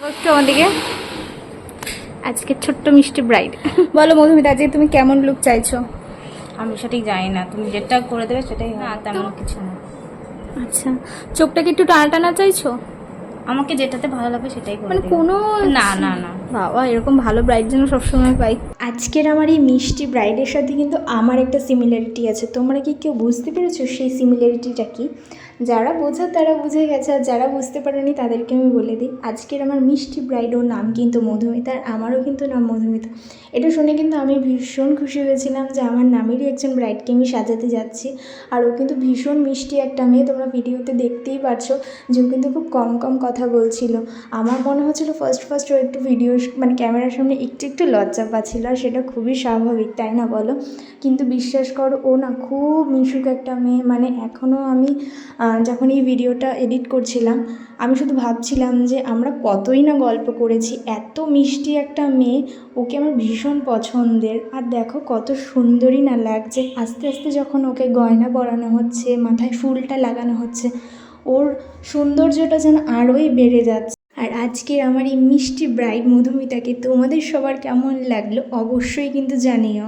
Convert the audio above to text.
একটু আমাদেরকে আজকে ছোট্ট মিষ্টি ব্রাইড বলো মধুমিতা, আজকে তুমি কেমন লুক চাইছো? আমি সঠিক জানি না, তুমি যেটা করে দেবে সেটাই না, তেমন কিছু না। আচ্ছা, চোখটাকে একটু টানা টানা চাইছো? আমাকে যেটাতে ভালো লাগবে সেটাই করে মানে দেবে। কোনো না না না, বাবা, এরকম ভালো ব্রাইড যেন সবসময় পাই। আজকের আমার এই মিষ্টি ব্রাইডের সাথে কিন্তু আমার একটা সিমিলারিটি আছে। তোমরা কি কেউ বুঝতে পেরেছো সেই সিমিলারিটিটা কি? যারা বোঝার তারা বুঝে গেছে, আর যারা বুঝতে পারেনি তাদেরকে আমি বলে দিই। আজকের আমার মিষ্টি ব্রাইড, ওর নাম কিন্তু মধুমিতা, আর আমারও কিন্তু নাম মধুমিতা। এটা শুনে কিন্তু আমি ভীষণ খুশি হয়েছিলাম যে আমার নামেরই একজন ব্রাইডকে আমি সাজাতে যাচ্ছি। আর ও কিন্তু ভীষণ মিষ্টি একটা মেয়ে, তোমরা ভিডিওতে দেখতেই পারছো যে ও কিন্তু খুব কম কম কথা বলছিল। আমার মনে হচ্ছিলো ফার্স্ট ও একটু ভিডিও মানে ক্যামেরার সামনে একটু লজ্জা পাচ্ছিল, আর সেটা খুবই স্বাভাবিক, তাই না বলো? কিন্তু বিশ্বাস করো, ও না খুব মিশুক একটা মেয়ে। মানে এখনও আমি যখন এই ভিডিওটা এডিট করছিলাম, আমি শুধু ভাবছিলাম যে আমরা কতই না গল্প করেছি। এত মিষ্টি একটা মেয়ে, ওকে আমার ভীষণ পছন্দের। আর দেখো কত সুন্দরী না লাগছে। আস্তে আস্তে যখন ওকে গয়না পরানো হচ্ছে, মাথায় ফুলটা লাগানো হচ্ছে, ওর সৌন্দর্যটা যেন আরোই বেড়ে যাচ্ছে। আর আজকের আমার এই মিষ্টি ব্রাইড মধুমিতাকে তোমাদের সবার কেমন লাগলো অবশ্যই কিন্তু জানিও।